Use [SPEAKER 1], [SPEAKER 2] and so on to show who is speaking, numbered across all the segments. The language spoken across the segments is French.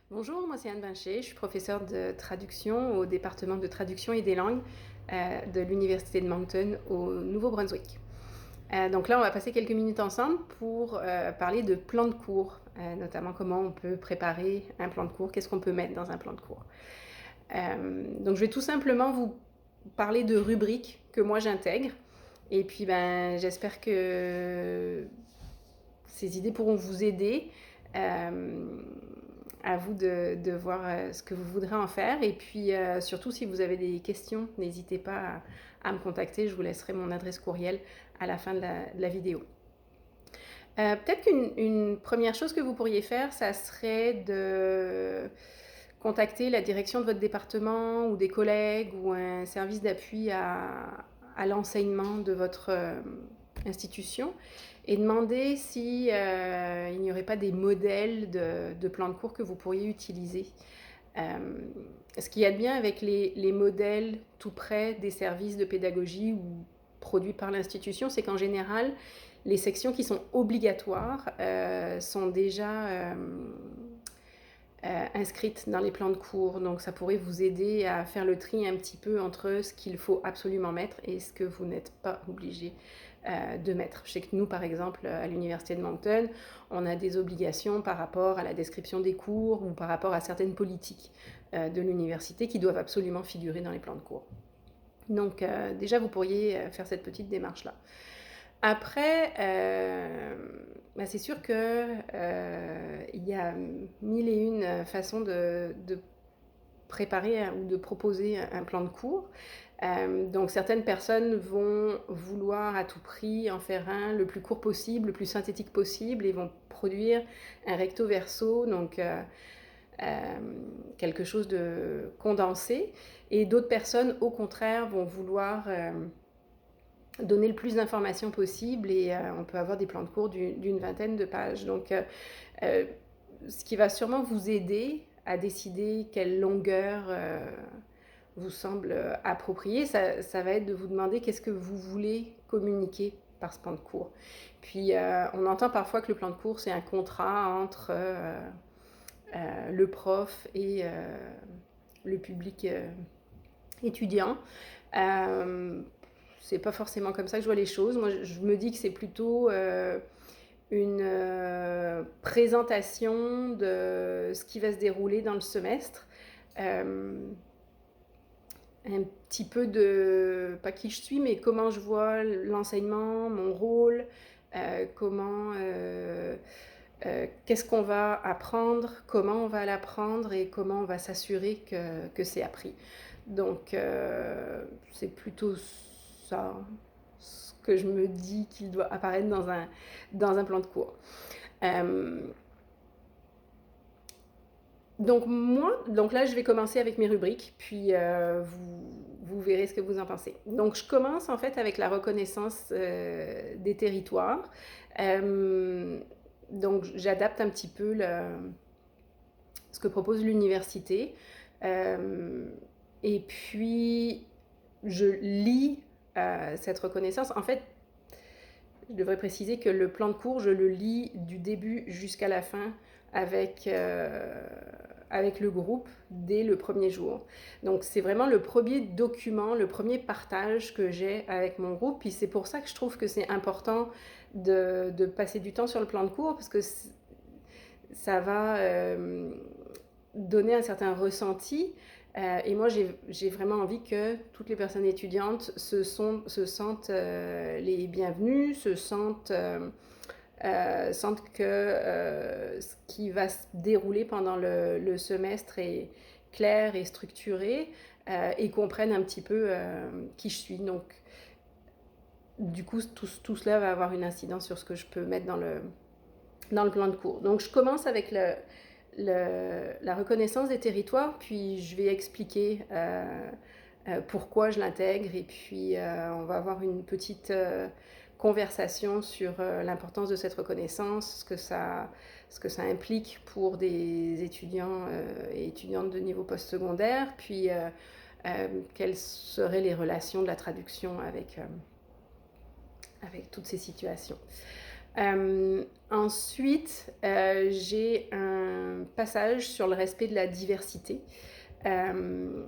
[SPEAKER 1] Bonjour, moi c'est Anne Binché, je suis professeure de traduction au département de traduction et des langues de l'Université de Moncton au Nouveau-Brunswick. Donc là, on va passer quelques minutes ensemble pour parler de plan de cours, notamment comment on peut préparer un plan de cours, qu'est-ce qu'on peut mettre dans un plan de cours. Donc je vais tout simplement vous parler de rubriques que moi j'intègre et puis j'espère que ces idées pourront vous aider. À vous de voir ce que vous voudrez en faire. Et puis surtout, si vous avez des questions, n'hésitez pas à me contacter. Je vous laisserai mon adresse courriel à la fin de la vidéo. Peut-être qu'une première chose que vous pourriez faire, ça serait de contacter la direction de votre département ou des collègues ou un service d'appui à l'enseignement de votre institution et demander si il n'y aurait pas des modèles de plans de cours que vous pourriez utiliser. Ce qu'il y a de bien avec les modèles tout près des services de pédagogie ou produits par l'institution, c'est qu'en général, les sections qui sont obligatoires sont déjà inscrites dans les plans de cours. Donc ça pourrait vous aider à faire le tri un petit peu entre ce qu'il faut absolument mettre et ce que vous n'êtes pas obligé de mettre. Je sais que nous, par exemple, à l'Université de Moncton, on a des obligations par rapport à la description des cours ou par rapport à certaines politiques de l'université qui doivent absolument figurer dans les plans de cours. Donc déjà, vous pourriez faire cette petite démarche-là. Après, c'est sûr que il y a mille et une façons de préparer ou de proposer un plan de cours. Donc certaines personnes vont vouloir à tout prix en faire un le plus court possible, le plus synthétique possible, et vont produire un recto verso, donc quelque chose de condensé. Et d'autres personnes, au contraire, vont vouloir donner le plus d'informations possible, et on peut avoir des plans de cours d'une vingtaine de pages. Donc ce qui va sûrement vous aider à décider quelle longueur vous semble appropriée, ça va être de vous demander qu'est-ce que vous voulez communiquer par ce plan de cours. Puis on entend parfois que le plan de cours, c'est un contrat entre le prof et le public étudiant. C'est pas forcément comme ça que je vois les choses. Moi, je me dis que c'est plutôt une présentation de ce qui va se dérouler dans le semestre. Un petit peu de, pas qui je suis, mais comment je vois l'enseignement, mon rôle, qu'est-ce qu'on va apprendre, comment on va l'apprendre et comment on va s'assurer que c'est appris. Donc c'est plutôt ça ce que je me dis qu'il doit apparaître dans un plan de cours. Donc là, je vais commencer avec mes rubriques, puis vous verrez ce que vous en pensez. Donc je commence en fait avec la reconnaissance des territoires. Donc j'adapte un petit peu ce que propose l'université. Et puis je lis cette reconnaissance. En fait, je devrais préciser que le plan de cours, je le lis du début jusqu'à la fin avec le groupe dès le premier jour. Donc c'est vraiment le premier document, le premier partage que j'ai avec mon groupe. Puis c'est pour ça que je trouve que c'est important de passer du temps sur le plan de cours, parce que ça va donner un certain ressenti. Et moi, j'ai vraiment envie que toutes les personnes étudiantes se sentent les bienvenues, sentent que ce qui va se dérouler pendant le semestre est clair et structuré, et comprennent un petit peu qui je suis. Donc, du coup, tout cela va avoir une incidence sur ce que je peux mettre dans le plan de cours. Donc, je commence avec la reconnaissance des territoires, puis je vais expliquer pourquoi je l'intègre, et puis on va avoir une petite conversation sur l'importance de cette reconnaissance, ce que ça implique pour des étudiants et étudiantes de niveau postsecondaire, puis quelles seraient les relations de la traduction avec toutes ces situations. Ensuite, j'ai un passage sur le respect de la diversité, hem,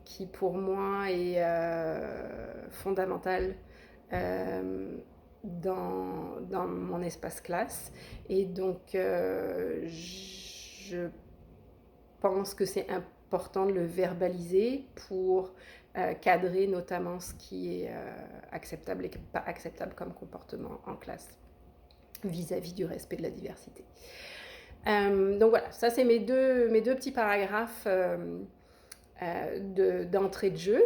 [SPEAKER 1] qui pour moi est, fondamental, hem, dans mon espace classe et donc je pense que c'est important de le verbaliser pour, cadrer notamment ce qui est, acceptable et pas acceptable comme comportement en classe, vis-à-vis du respect de la diversité. Donc voilà, ça c'est mes deux petits paragraphes d'entrée de jeu.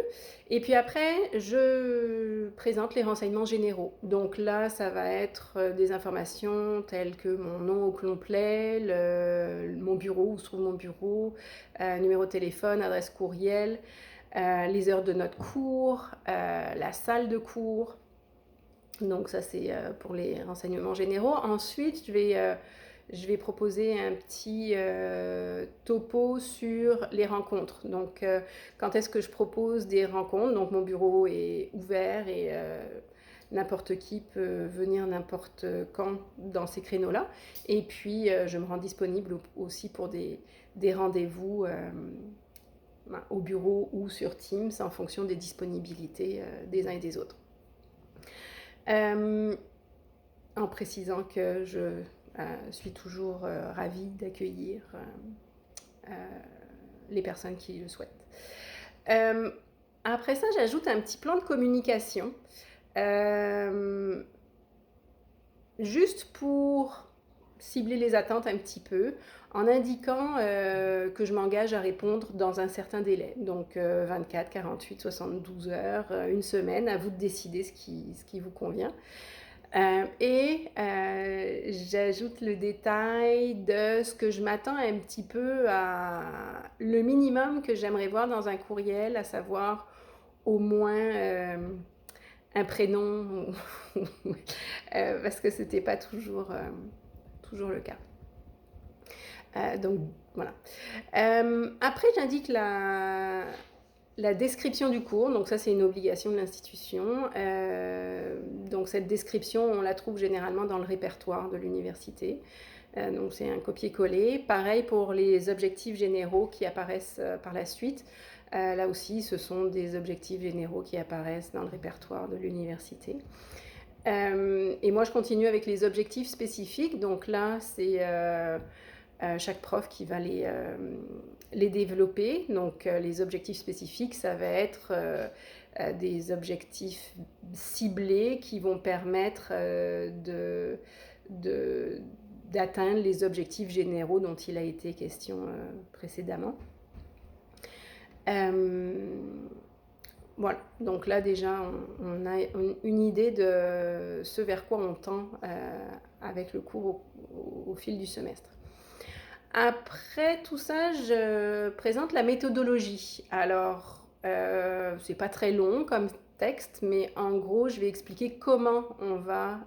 [SPEAKER 1] Et puis après, je présente les renseignements généraux. Donc là, ça va être des informations telles que mon nom au complet, mon bureau, où se trouve mon bureau, numéro de téléphone, adresse courriel, les heures de notre cours, la salle de cours. Donc ça, c'est pour les renseignements généraux. Ensuite, je vais proposer un petit topo sur les rencontres. Donc, quand est-ce que je propose des rencontres? Donc, mon bureau est ouvert et n'importe qui peut venir n'importe quand dans ces créneaux-là. Et puis, je me rends disponible aussi pour des rendez-vous au bureau ou sur Teams en fonction des disponibilités des uns et des autres. En précisant que je suis toujours ravie d'accueillir les personnes qui le souhaitent. Après ça, j'ajoute un petit plan de communication, juste pour cibler les attentes un petit peu, en indiquant que je m'engage à répondre dans un certain délai, donc 24, 48, 72 heures, une semaine, à vous de décider ce qui vous convient. Et j'ajoute le détail de ce que je m'attends un petit peu à le minimum que j'aimerais voir dans un courriel, à savoir au moins un prénom, parce que c'était pas toujours le cas. Donc voilà. Après, j'indique la description du cours, donc ça c'est une obligation de l'institution. Donc cette description, on la trouve généralement dans le répertoire de l'université. Donc c'est un copier-coller. Pareil pour les objectifs généraux qui apparaissent par la suite. Là aussi, ce sont des objectifs généraux qui apparaissent dans le répertoire de l'université. Et moi, je continue avec les objectifs spécifiques. Donc là, c'est chaque prof qui va les développer. Donc les objectifs spécifiques, ça va être des objectifs ciblés qui vont permettre d'atteindre les objectifs généraux dont il a été question précédemment. Voilà, donc là déjà on a une idée de ce vers quoi on tend avec le cours au fil du semestre. Après tout ça, je présente la méthodologie. Alors, c'est pas très long comme texte, mais en gros, je vais expliquer comment on va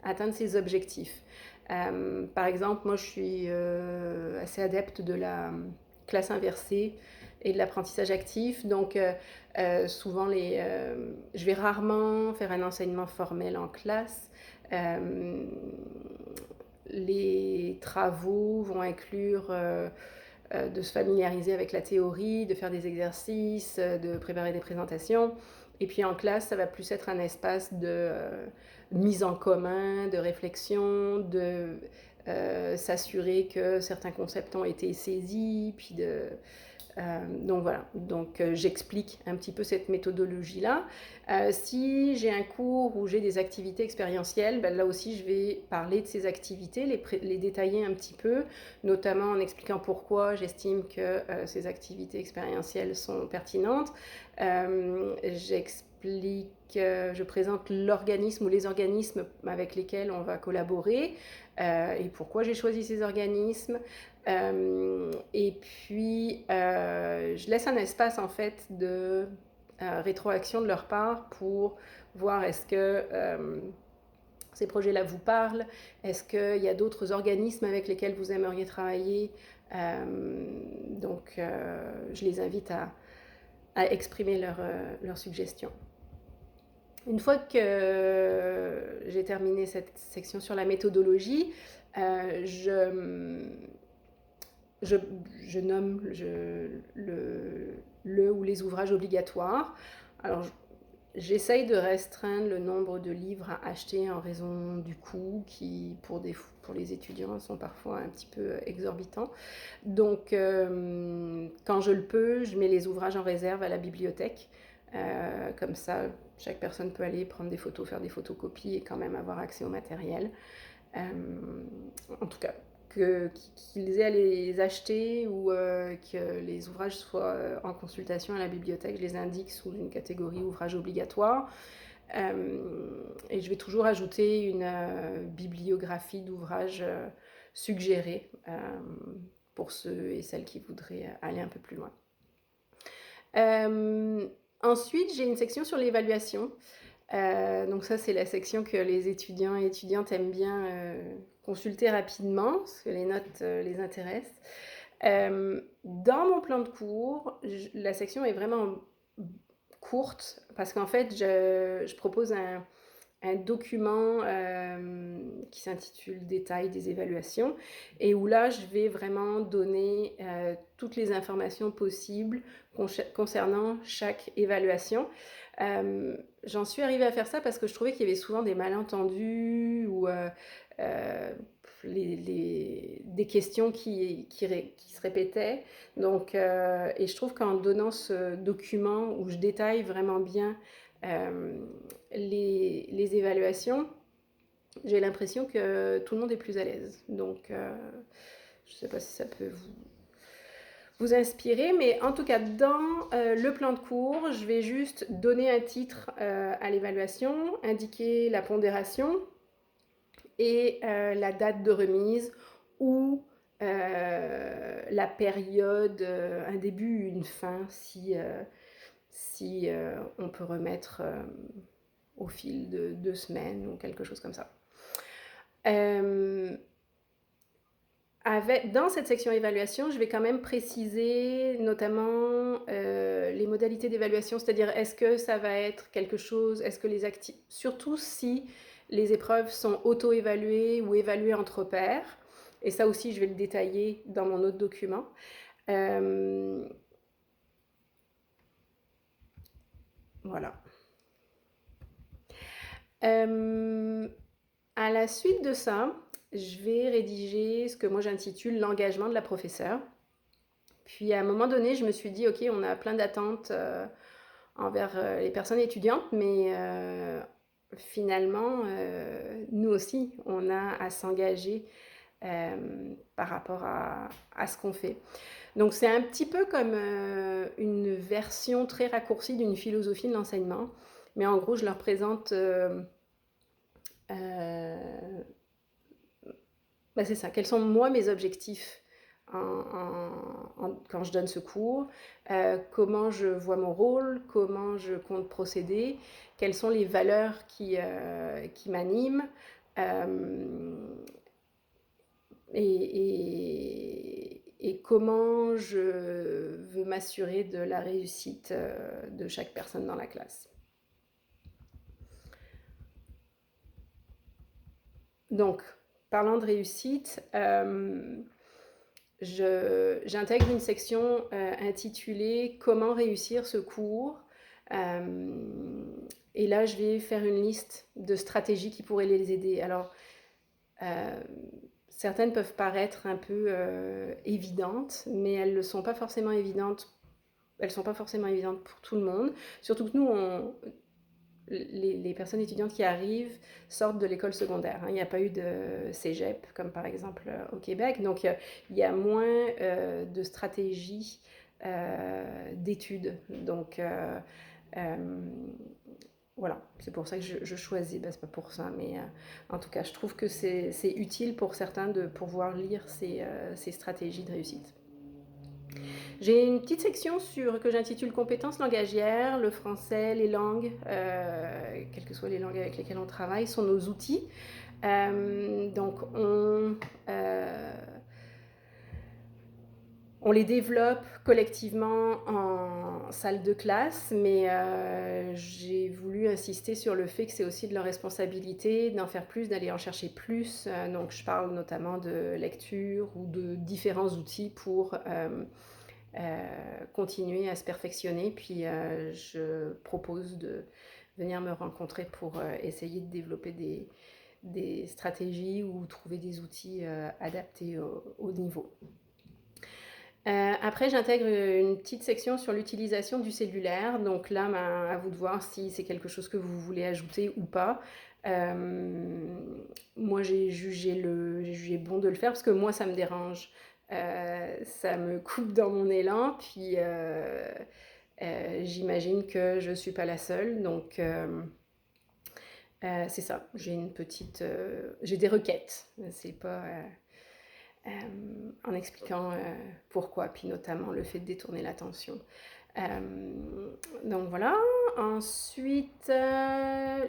[SPEAKER 1] atteindre ces objectifs. Par exemple, moi, je suis assez adepte de la classe inversée et de l'apprentissage actif. Donc, souvent, je vais rarement faire un enseignement formel en classe. Les travaux vont inclure de se familiariser avec la théorie, de faire des exercices, de préparer des présentations. Et puis en classe, ça va plus être un espace de mise en commun, de réflexion, de s'assurer que certains concepts ont été saisis, puis donc voilà, donc j'explique un petit peu cette méthodologie-là. Si j'ai un cours où j'ai des activités expérientielles, ben là aussi je vais parler de ces activités, les détailler un petit peu, notamment en expliquant pourquoi j'estime que ces activités expérientielles sont pertinentes. Je présente l'organisme ou les organismes avec lesquels on va collaborer et pourquoi j'ai choisi ces organismes. Et puis, je laisse un espace en fait de rétroaction de leur part pour voir est-ce que ces projets-là vous parlent, est-ce qu'il y a d'autres organismes avec lesquels vous aimeriez travailler. Donc, je les invite à exprimer leurs suggestions. Une fois que j'ai terminé cette section sur la méthodologie, je, je, je nomme le ou les ouvrages obligatoires. Alors, j'essaye de restreindre le nombre de livres à acheter en raison du coût qui, pour les étudiants, sont parfois un petit peu exorbitants. Donc, quand je le peux, je mets les ouvrages en réserve à la bibliothèque. Comme ça, chaque personne peut aller prendre des photos, faire des photocopies et quand même avoir accès au matériel. En tout cas, qu'ils aient à les acheter ou que les ouvrages soient en consultation à la bibliothèque, je les indique sous une catégorie ouvrages obligatoires. Et je vais toujours ajouter une bibliographie d'ouvrages suggérés pour ceux et celles qui voudraient aller un peu plus loin. Ensuite, j'ai une section sur l'évaluation. Donc ça, c'est la section que les étudiants et étudiantes aiment bien consulter rapidement, parce que les notes les intéressent. Dans mon plan de cours, la section est vraiment courte, parce qu'en fait, je propose un document qui s'intitule Détails des évaluations, et où là, je vais vraiment donner toutes les informations possibles concernant chaque évaluation. J'en suis arrivée à faire ça parce que je trouvais qu'il y avait souvent des malentendus ou des questions qui se répétaient. Donc, et je trouve qu'en donnant ce document où je détaille vraiment bien les évaluations, j'ai l'impression que tout le monde est plus à l'aise. Donc, je ne sais pas si ça peut vous inspirer, mais en tout cas, dans le plan de cours, je vais juste donner un titre à l'évaluation, indiquer la pondération et la date de remise ou la période, un début, une fin, si on peut remettre au fil de 2 semaines ou quelque chose comme ça. Dans cette section évaluation, je vais quand même préciser notamment les modalités d'évaluation, c'est-à-dire est-ce que ça va être quelque chose, est-ce que surtout si les épreuves sont auto-évaluées ou évaluées entre pairs, et ça aussi je vais le détailler dans mon autre document. Voilà. À la suite de ça, je vais rédiger ce que moi j'intitule l'engagement de la professeure. Puis à un moment donné, je me suis dit, ok, on a plein d'attentes envers les personnes étudiantes, mais finalement, nous aussi, on a à s'engager par rapport à ce qu'on fait. Donc c'est un petit peu comme une version très raccourcie d'une philosophie de l'enseignement, mais en gros, je leur présente... c'est ça, quels sont moi mes objectifs quand je donne ce cours, comment je vois mon rôle, comment je compte procéder, quelles sont les valeurs qui m'animent, et comment je veux m'assurer de la réussite de chaque personne dans la classe. Donc, parlant de réussite, j'intègre une section intitulée « Comment réussir ce cours ?» et là, je vais faire une liste de stratégies qui pourraient les aider. Alors, certaines peuvent paraître un peu évidentes, mais elles ne sont pas forcément évidentes. Elles sont pas forcément évidentes pour tout le monde. Surtout que nous, les personnes étudiantes qui arrivent sortent de l'école secondaire. Il n'y a pas eu de cégep, comme par exemple au Québec. Donc, il y a moins de stratégies d'études. Donc, voilà, c'est pour ça que je choisis. C'est pas pour ça, mais en tout cas, je trouve que c'est utile pour certains de pouvoir lire ces stratégies de réussite. J'ai une petite section que j'intitule compétences langagières. Le français, les langues, quelles que soient les langues avec lesquelles on travaille, sont nos outils. Donc On les développe collectivement en salle de classe, mais j'ai voulu insister sur le fait que c'est aussi de leur responsabilité d'en faire plus, d'aller en chercher plus. Donc je parle notamment de lecture ou de différents outils pour continuer à se perfectionner. Puis je propose de venir me rencontrer pour essayer de développer des stratégies ou trouver des outils adaptés au niveau. Après, j'intègre une petite section sur l'utilisation du cellulaire. Donc là, ben, à vous de voir si c'est quelque chose que vous voulez ajouter ou pas. Moi, j'ai jugé bon de le faire parce que moi, ça me dérange. Ça me coupe dans mon élan. Puis, j'imagine que je ne suis pas la seule. Donc, c'est ça. J'ai des requêtes. C'est pas... en expliquant pourquoi, puis notamment le fait de détourner l'attention. Donc voilà. Ensuite,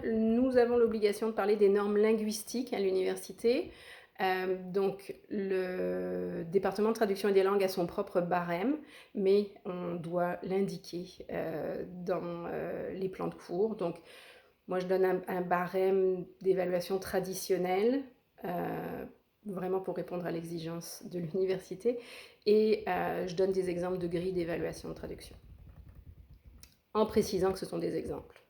[SPEAKER 1] nous avons l'obligation de parler des normes linguistiques à l'université. Donc le département de traduction et des langues a son propre barème, mais on doit l'indiquer dans les plans de cours. Donc moi je donne un barème d'évaluation traditionnelle, vraiment pour répondre à l'exigence de l'université, et je donne des exemples de grilles d'évaluation de traduction, en précisant que ce sont des exemples.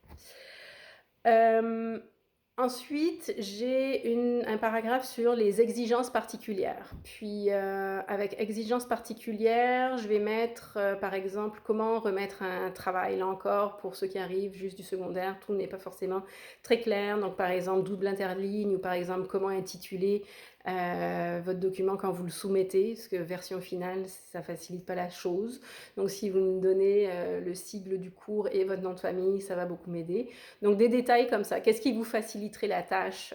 [SPEAKER 1] Ensuite, j'ai un paragraphe sur les exigences particulières. Puis, avec exigences particulières, je vais mettre, par exemple, comment remettre un travail. Là encore, pour ceux qui arrivent juste du secondaire, tout n'est pas forcément très clair. Donc, par exemple, double interligne ou par exemple, comment intituler votre document quand vous le soumettez, parce que version finale, ça facilite pas la chose. Donc, si vous me donnez le sigle du cours et votre nom de famille, ça va beaucoup m'aider. Donc, des détails comme ça. Qu'est-ce qui vous faciliterait la tâche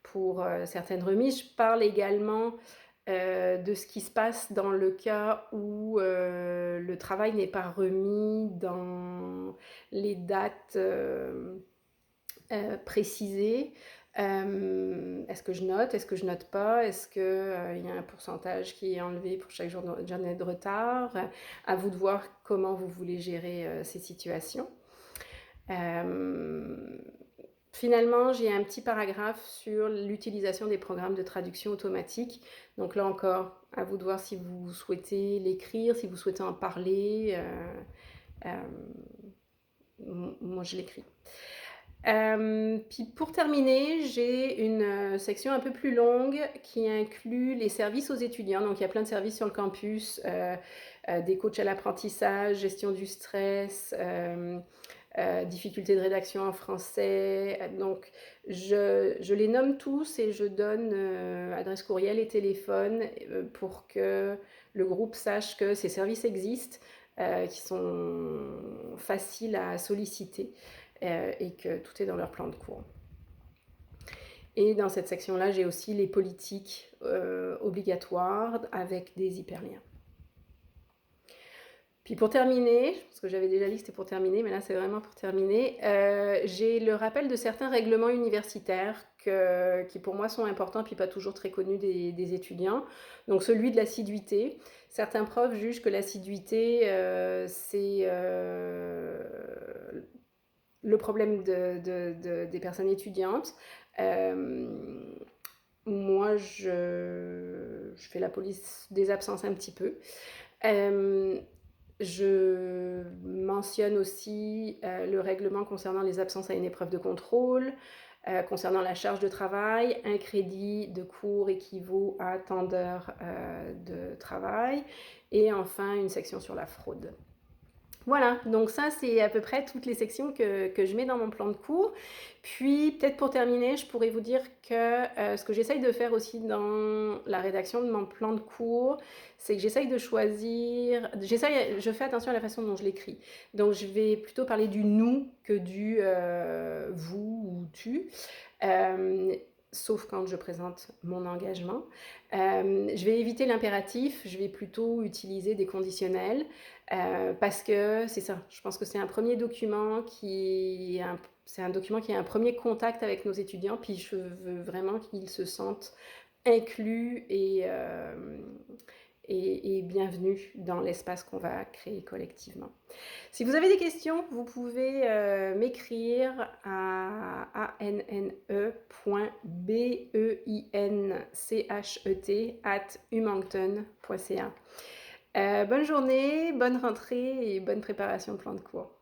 [SPEAKER 1] pour certaines remises? Je parle également de ce qui se passe dans le cas où le travail n'est pas remis dans les dates précisées. Est-ce que je note? Est-ce que je note pas? Est-ce qu'il y a un pourcentage qui est enlevé pour chaque journée de retard? À vous de voir comment vous voulez gérer ces situations. Finalement, j'ai un petit paragraphe sur l'utilisation des programmes de traduction automatique. Donc là encore, à vous de voir si vous souhaitez l'écrire, si vous souhaitez en parler. Moi, je l'écris. Puis pour terminer, j'ai une section un peu plus longue qui inclut les services aux étudiants. Donc il y a plein de services sur le campus, des coachs à l'apprentissage, gestion du stress, difficultés de rédaction en français. Donc je les nomme tous et je donne adresse courriel et téléphone pour que le groupe sache que ces services existent, qui sont faciles à solliciter. Et que tout est dans leur plan de cours. Et dans cette section-là, j'ai aussi les politiques obligatoires avec des hyperliens. Puis pour terminer, parce que j'avais déjà dit que c'était pour terminer, mais là c'est vraiment pour terminer, j'ai le rappel de certains règlements universitaires qui pour moi sont importants puis pas toujours très connus des étudiants. Donc celui de l'assiduité. Certains profs jugent que l'assiduité c'est le problème des personnes étudiantes. Moi, je fais la police des absences un petit peu. Je mentionne aussi le règlement concernant les absences à une épreuve de contrôle, concernant la charge de travail. Un crédit de cours équivaut à tant d'heures de travail. Et enfin, une section sur la fraude. Voilà, donc ça c'est à peu près toutes les sections que je mets dans mon plan de cours. Puis peut-être pour terminer, je pourrais vous dire que ce que j'essaye de faire aussi dans la rédaction de mon plan de cours, c'est que j'essaye de choisir, je fais attention à la façon dont je l'écris. Donc je vais plutôt parler du nous que du vous ou tu. Sauf quand je présente mon engagement. Je vais éviter l'impératif, je vais plutôt utiliser des conditionnels parce que c'est ça, je pense que c'est un premier document c'est un document qui a un premier contact avec nos étudiants, puis je veux vraiment qu'ils se sentent inclus et bienvenue dans l'espace qu'on va créer collectivement. Si vous avez des questions, vous pouvez, m'écrire à anne.beyinchet@humoncton.ca. Bonne journée, bonne rentrée et bonne préparation de plan de cours.